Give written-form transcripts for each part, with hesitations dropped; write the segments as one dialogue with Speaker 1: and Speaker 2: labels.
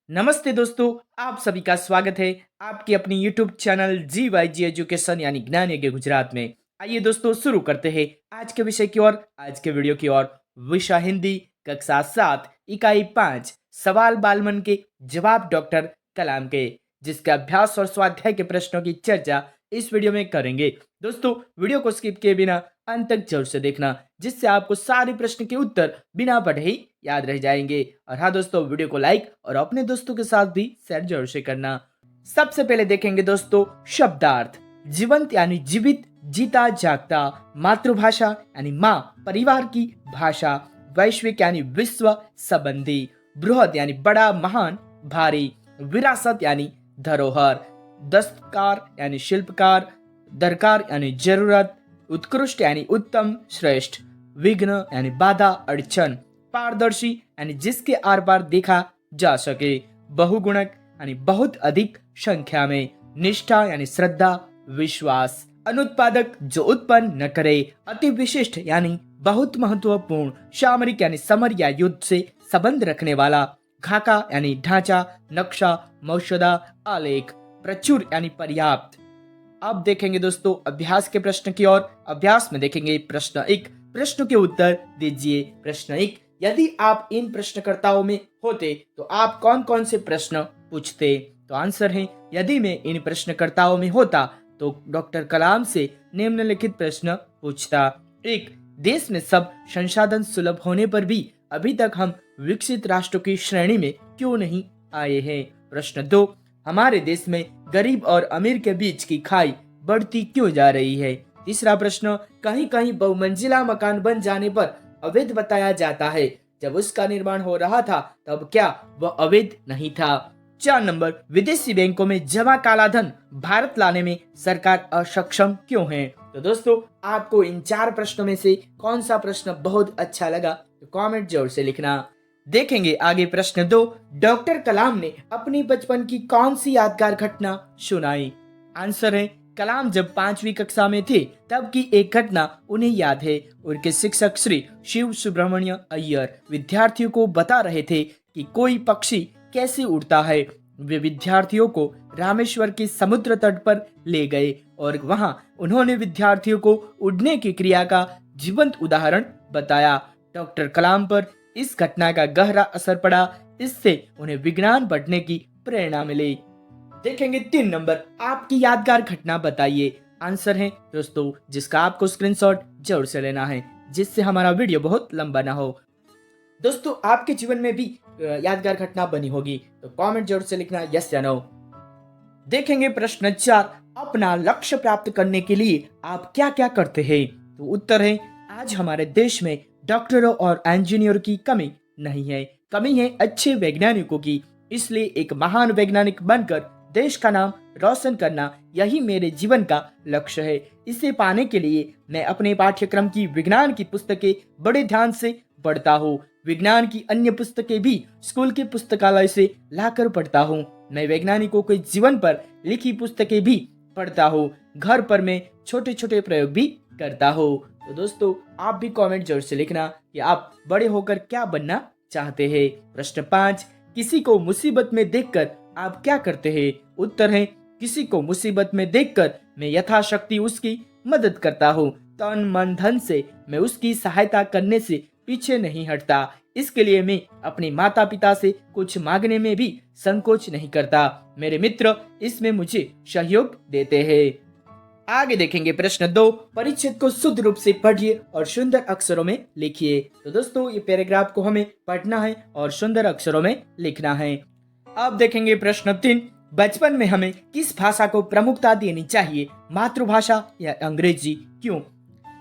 Speaker 1: नमस्ते दोस्तों, आप सभी का स्वागत है आपकी अपनी यूट्यूब चैनल GYG एजुकेशन यानी ज्ञान यज्ञ गुजरात में। आइए दोस्तों शुरू करते हैं आज के विषय की ओर, आज के वीडियो की ओर। विषय हिंदी, कक्षा 7, इकाई 5, सवाल बालमन के जवाब डॉक्टर कलाम के, जिसके अभ्यास और स्वाध्याय के प्रश्नों की चर्चा इस वीडियो में करेंगे। दोस्तों वीडियो को स्किप किए बिना अंत तक जरूर से देखना, जिससे आपको सारे प्रश्न के उत्तर बिना पढ़े ही याद रह जाएंगे। और हाँ दोस्तों, वीडियो को लाइक और अपने दोस्तों के साथ भी शेयर जरूर से करना। सबसे पहले देखेंगे दोस्तों शब्दार्थ। जीवंत यानी जीवित, जीता जागता। मातृभाषा यानी माँ, परिवार की भाषा। वैश्विक यानी विश्व संबंधी। बृहद यानी बड़ा, महान, भारी। विरासत यानी धरोहर। दस्तकार यानी शिल्पकार। दरकार यानी जरूरत। उत्कृष्ट यानी उत्तम, श्रेष्ठ। विघ्न यानी बाधा, अड़चन। पारदर्शी यानी जिसके आर पार देखा जा सके। बहुगुणक यानी बहुत अधिक संख्या में। निष्ठा यानी श्रद्धा, विश्वास। अनुत्पादक जो उत्पन्न न करे। अति विशिष्ट यानी बहुत महत्वपूर्ण। सामरिक यानी समर या युद्ध से संबंध रखने वाला। खाका यानी ढांचा, नक्शा, मौजूदा, आलेख। प्रचुर यानी पर्याप्त। अब देखेंगे दोस्तों अभ्यास के प्रश्न की ओर। अभ्यास में देखेंगे प्रश्न 1, प्रश्न के उत्तर दीजिए। प्रश्न 1, यदि आप इन प्रश्नकर्ताओं में होते तो आप कौन कौन से प्रश्न पूछते? तो आंसर है, यदि मैं इन प्रश्नकर्ताओं में होता तो डॉक्टर कलाम से निम्नलिखित प्रश्न पूछता। 1, देश में सब संसाधन सुलभ होने पर भी अभी तक हम विकसित राष्ट्रों की श्रेणी में क्यों नहीं आए हैं? प्रश्न 2, हमारे देश में गरीब और अमीर के बीच की खाई बढ़ती क्यों जा रही है? तीसरा प्रश्न, कहीं कहीं बहुमंजिला मकान बन जाने पर अवैध बताया जाता है, जब उसका निर्माण हो रहा था तब क्या वह अवैध नहीं था? 4 नंबर, विदेशी बैंकों में जमा काला धन भारत लाने में सरकार अक्षम क्यों है? तो दोस्तों आपको इन 4 प्रश्नों में से कौन सा प्रश्न बहुत अच्छा लगा तो कमेंट जरूर से लिखना। देखेंगे आगे प्रश्न 2, डॉक्टर कलाम ने अपनी बचपन की कौन सी यादगार घटना सुनाई? आंसर है, कलाम जब 5वीं कक्षा में थे तब की एक घटना उन्हें याद है। उनके शिक्षक श्री शिव सुब्रमण्य अय्यर विद्यार्थियों को बता रहे थे कि कोई पक्षी कैसे उड़ता है। वे विद्यार्थियों को रामेश्वर के समुद्र तट पर ले गए और वहां उन्होंने विद्यार्थियों को उड़ने की क्रिया का जीवंत उदाहरण बताया। डॉक्टर कलाम पर इस घटना का गहरा असर पड़ा, इससे उन्हें विज्ञान पढ़ने की प्रेरणा मिली। देखेंगे 3 नंबर, आपकी यादगार घटना बताइए। आंसर है दोस्तों, जिसका आपको स्क्रीनशॉट जरूर से लेना है, जिससे हमारा वीडियो बहुत लंबा ना हो। दोस्तों आपके जीवन में भी यादगार घटना बनी होगी तो कमेंट जरूर से लिखना यस या नो। देखेंगे प्रश्न 4, अपना लक्ष्य प्राप्त करने के लिए आप क्या क्या करते हैं? तो उत्तर है, आज हमारे देश में डॉक्टरों और इंजीनियरों की कमी नहीं है, कमी है अच्छे वैज्ञानिकों की। इसलिए एक महान वैज्ञानिक बनकर देश का नाम रोशन करना, यही मेरे जीवन का लक्ष्य है। इसे पाने के लिए मैं अपने पाठ्यक्रम की विज्ञान की पुस्तकें बड़े ध्यान से पढ़ता हूँ। विज्ञान की अन्य पुस्तकें भी स्कूल के पुस्तकालय से लाकर पढ़ता हूँ। मैं वैज्ञानिकों के जीवन पर लिखी पुस्तकें भी पढ़ता हूँ। घर पर मैं छोटे छोटे प्रयोग भी करता हूँ। तो दोस्तों आप भी कमेंट जरूर से लिखना कि आप बड़े होकर क्या बनना चाहते हैं। प्रश्न 5, किसी को मुसीबत में देखकर आप क्या करते हैं? उत्तर है, किसी को मुसीबत में देखकर मैं यथाशक्ति उसकी मदद करता हूँ। तन मन धन से मैं उसकी सहायता करने से पीछे नहीं हटता। इसके लिए मैं अपने माता पिता से कुछ मांगने में भी संकोच नहीं करता। मेरे मित्र इसमें मुझे सहयोग देते हैं। आगे देखेंगे प्रश्न 2, परिच्छेद को शुद्ध रूप से पढ़िए और सुंदर अक्षरों में लिखिए। तो दोस्तों ये पैराग्राफ को हमें पढ़ना है और सुंदर अक्षरों में लिखना है। अब देखेंगे प्रश्न 3, बचपन में हमें किस भाषा को प्रमुखता देनी चाहिए, मातृभाषा या अंग्रेजी, क्यों?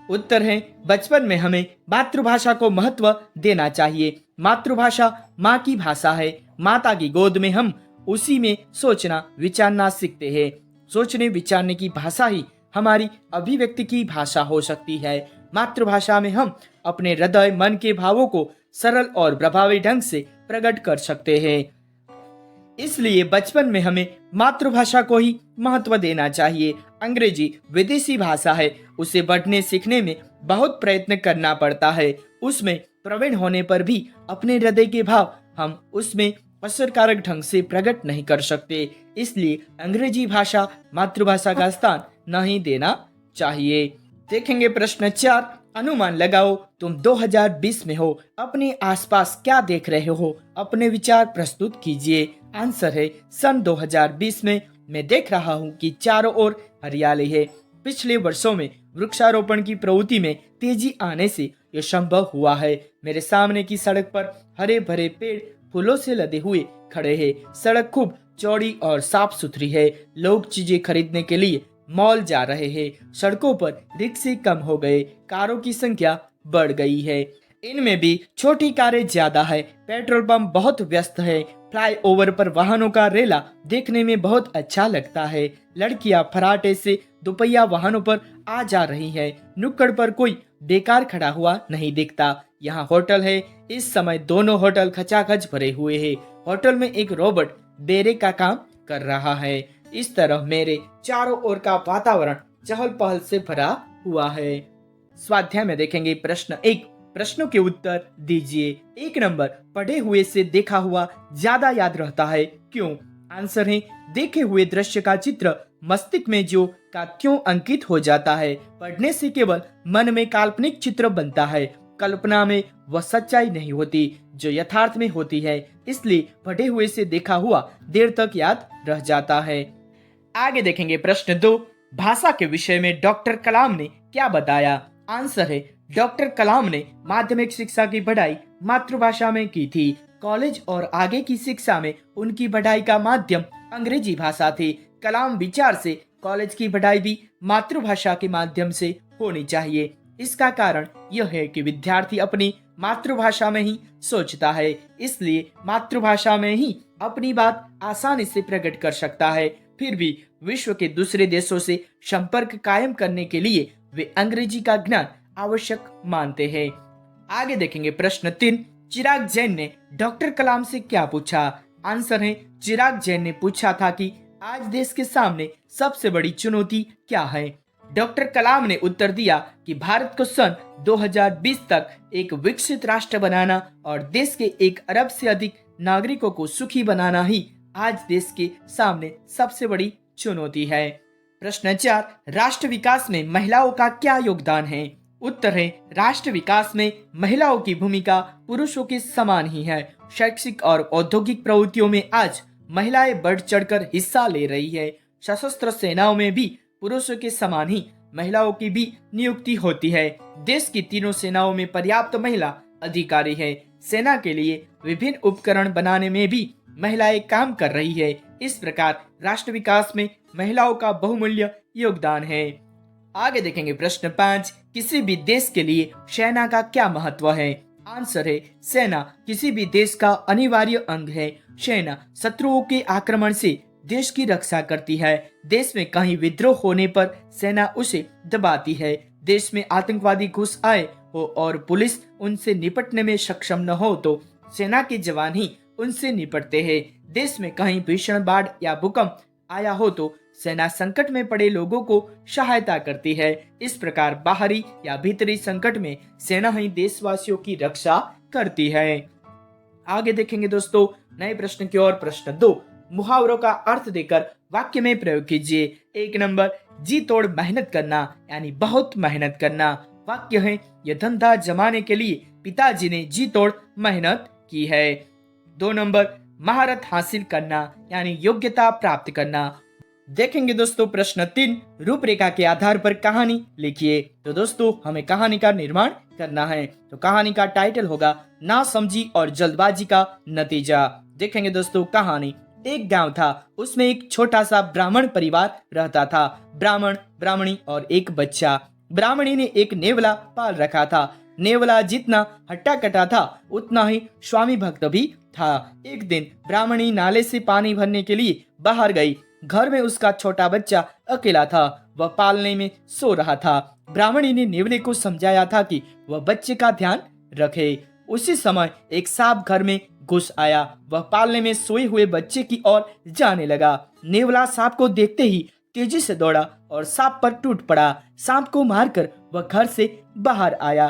Speaker 1: उत्तर है, बचपन में हमें मातृभाषा को महत्व देना चाहिए। मातृभाषा माँ की भाषा है। माता की गोद में हम उसी में सोचना विचारना सीखते हैं। सोचने विचारने की भाषा ही हमारी अभिव्यक्ति की भाषा हो सकती है। मातृभाषा में हम अपने हृदय मन के भावों को सरल और प्रभावी ढंग से प्रकट कर सकते हैं। इसलिए बचपन में हमें मातृभाषा को ही महत्व देना चाहिए। अंग्रेजी विदेशी भाषा है, उसे पढ़ने सीखने में बहुत प्रयत्न करना पड़ता है। उसमें प्रवीण होने पर भी अपने हृदय के भाव हम उसमें असरकारक ढंग से प्रकट नहीं कर सकते, इसलिए अंग्रेजी भाषा मातृभाषा का स्थान नहीं देना चाहिए। देखेंगे प्रश्न 4, अनुमान लगाओ तुम 2020 में हो, अपने आसपास क्या देख रहे हो, अपने विचार प्रस्तुत कीजिए। आंसर है सन 2020 में मैं देख रहा हूँ कि चारों ओर हरियाली है। पिछले वर्षों में वृक्षारोपण की प्रवृत्ति में तेजी आने से यह संभव हुआ है। मेरे सामने की सड़क पर हरे भरे पेड़ फूलों से लदे हुए खड़े हैं। सड़क खूब चौड़ी और साफ सुथरी है। लोग चीजें खरीदने के लिए मॉल जा रहे हैं। सड़कों पर रिक्शे कम हो गए, कारों की संख्या बढ़ गई है। इनमें भी छोटी कारें ज्यादा है। पेट्रोल पंप बहुत व्यस्त है। फ्लाईओवर पर वाहनों का रेला देखने में बहुत अच्छा लगता है। लड़कियां फराटे से दोपहिया वाहनों पर आ जा रही है। नुक्कड़ पर कोई बेकार खड़ा हुआ नहीं दिखता। यहाँ होटल है। इस समय दोनों होटल खचाखच भरे हुए हैं। होटल में एक रोबोट बेरे का काम कर रहा है। इस तरह मेरे चारों ओर का वातावरण चहल पहल से भरा हुआ है। स्वाध्याय में देखेंगे प्रश्न 1, प्रश्नों के उत्तर दीजिए। 1 नंबर, पढ़े हुए से देखा हुआ ज्यादा याद रहता है, क्यों? आंसर है देखे हुए दृश्य का चित्र मस्तिष्क में जो का क्यों अंकित हो जाता है। पढ़ने से केवल मन में काल्पनिक चित्र बनता है। कल्पना में वह सच्चाई नहीं होती जो यथार्थ में होती है, इसलिए पढ़े हुए से देखा हुआ देर तक याद रह जाता है। आगे देखेंगे प्रश्न 2, भाषा के विषय में डॉक्टर कलाम ने क्या बताया? आंसर है डॉक्टर कलाम ने माध्यमिक शिक्षा की पढ़ाई मातृभाषा में की थी। कॉलेज और आगे की शिक्षा में उनकी पढ़ाई का माध्यम अंग्रेजी भाषा थी। कलाम विचार से कॉलेज की पढ़ाई भी मातृभाषा के माध्यम से होनी चाहिए। इसका कारण यह है कि विद्यार्थी अपनी मातृभाषा में ही सोचता है, इसलिए मातृभाषा में ही अपनी बात आसानी से प्रकट कर सकता है। फिर भी विश्व के दूसरे देशों से संपर्क कायम करने के लिए वे अंग्रेजी का ज्ञान आवश्यक मानते हैं। आगे देखेंगे प्रश्न 3, चिराग जैन ने डॉक्टर कलाम से क्या पूछा? आंसर है चिराग जैन ने पूछा था कि आज देश के सामने सबसे बड़ी चुनौती क्या है? डॉक्टर कलाम ने उत्तर दिया कि भारत को सन 2020 तक एक विकसित राष्ट्र बनाना और देश के 1 अरब से अधिक नागरिकों को सुखी बनाना ही आज देश के सामने सबसे बड़ी चुनौती है। प्रश्न 4, राष्ट्र विकास में महिलाओं का क्या योगदान है? उत्तर है राष्ट्र विकास में महिलाओं की भूमिका पुरुषों के समान ही है। शैक्षिक और औद्योगिक प्रवृत्तियों में आज महिलाएं बढ़ चढ़कर हिस्सा ले रही है। सशस्त्र सेनाओं में भी पुरुषों के समान ही महिलाओं की भी नियुक्ति होती है। देश की तीनों सेनाओं में पर्याप्त महिला अधिकारी है। सेना के लिए विभिन्न उपकरण बनाने में भी महिलाएं काम कर रही है। इस प्रकार राष्ट्र विकास में महिलाओं का बहुमूल्य योगदान है। आगे देखेंगे प्रश्न 5, किसी भी देश के लिए सेना का क्या महत्व है? आंसर है सेना किसी भी देश का अनिवार्य अंग है। सेना शत्रुओं के आक्रमण से देश की रक्षा करती है। देश में कहीं विद्रोह होने पर सेना उसे दबाती है। देश में आतंकवादी घुस आए हो और पुलिस उनसे निपटने में सक्षम न हो तो सेना के जवान ही उनसे निपटते हैं। देश में कहीं भीषण बाढ़ या भूकंप आया हो तो सेना संकट में पड़े लोगों को सहायता करती है। इस प्रकार बाहरी या भीतरी संकट में सेना ही देशवासियों की रक्षा करती है। आगे देखेंगे दोस्तों नए प्रश्न की ओर। प्रश्न 2, मुहावरों का अर्थ देकर वाक्य में प्रयोग कीजिए। 1 नंबर, जी तोड़ मेहनत करना यानी बहुत मेहनत करना। वाक्य है यह धंधा जमाने के लिए पिताजी ने जी तोड़ मेहनत की है। 2 नंबर, महारत हासिल करना यानी योग्यता प्राप्त करना। देखेंगे दोस्तों प्रश्न 3, रूपरेखा के आधार पर कहानी लिखिए। तो दोस्तों हमें कहानी का निर्माण करना है, तो कहानी का टाइटल होगा ना समझी और जल्दबाजी का नतीजा। देखेंगे दोस्तों कहानी। एक गांव था, उसमें एक छोटा सा ब्राह्मण परिवार रहता था। ब्राह्मण, ब्राह्मणी और एक बच्चा। ब्राह्मणी ने एक नेवला पाल रखा था। नेवला जितना हट्टा कटा था उतना ही स्वामी भक्त भी था। एक दिन ब्राह्मणी नाले से पानी भरने के लिए बाहर गई। घर में उसका छोटा बच्चा अकेला था, वह पालने में सो रहा था। ब्राह्मणी ने नेवले को समझाया था कि वह बच्चे का ध्यान रखे। उसी समय एक सांप घर में घुस आया। वह पालने में सोए हुए बच्चे की ओर जाने लगा। नेवला सांप को देखते ही तेजी से दौड़ा और सांप पर टूट पड़ा। सांप को मारकर वह घर से बाहर आया।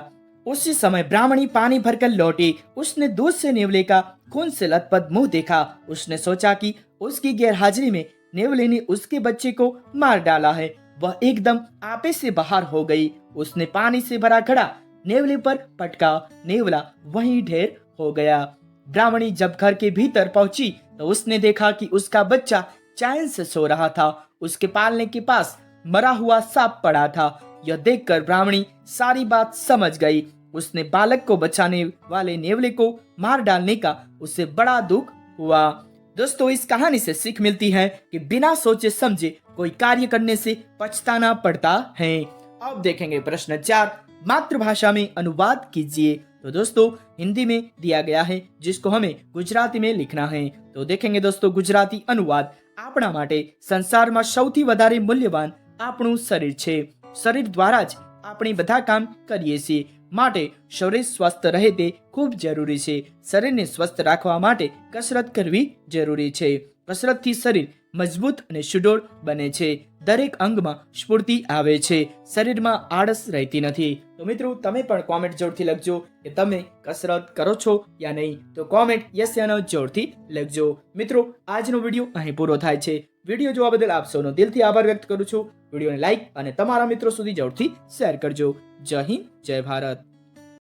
Speaker 1: उसी समय ब्राह्मणी पानी भरकर लौटी। उसने दूध से नेवले का खून से लथपथ मुंह देखा। उसने सोचा कि उसकी गैरहाजिरी में नेवले ने उसके बच्चे को मार डाला है। वह एकदम आपे से बाहर हो गई। उसने पानी से भरा घड़ा नेवले पर पटका। नेवला वहीं ढेर हो गया। ब्राह्मणी जब घर के भीतर पहुंची तो उसने देखा कि उसका बच्चा चैन से सो रहा था। उसके पालने के पास मरा हुआ सांप पड़ा था। यह देखकर ब्राह्मणी सारी बात समझ गई। उसने बालक को बचाने वाले नेवले को मार डालने का उसे बड़ा दुख हुआ। दोस्तों, इस कहानी से सीख मिलती है कि बिना सोचे समझे कोई कार्य करने से पछताना पड़ता है। अब देखेंगे प्रश्न 4, मातृभाषा में अनुवाद कीजिए। तो दोस्तों, हिंदी में दिया गया है जिसको हमें गुजराती में लिखना है। तो देखेंगे दोस्तों, गुजराती अनुवाद। આપણા માટે સંસારમાં સૌથી વધારે મૂલ્યવાન આપણું શરીર છે। શરીર દ્વારા જ આપણે બધા કામ કરીએ છીએ, માટે શરીર સ્વસ્થ રહે તે ખૂબ જરૂરી છે। શરીરને સ્વસ્થ રાખવા માટે કસરત કરવી જરૂરી છે। કસરતથી શરીર મજબૂત અને સુડોળ બને છે। દરેક અંગમાં સ્ફૂર્તિ આવે છે। શરીરમાં આળસ રહેતી નથી। તો મિત્રો, તમે પણ કોમેન્ટ જોરથી લખજો કે તમે કસરત કરો છો યા નહીં। તો કોમેન્ટ યસ યા નો જોરથી લખજો। મિત્રો, આજનો વિડીયો અહીં પૂરો થાય છે। વિડીયો જોવા બદલ આપ સૌનો દિલથી આભાર વ્યક્ત કરું છું। વિડીયોને લાઈક અને તમારા મિત્રો સુધી જોરથી શેર કરજો। જય હિન્દ, જય ભારત।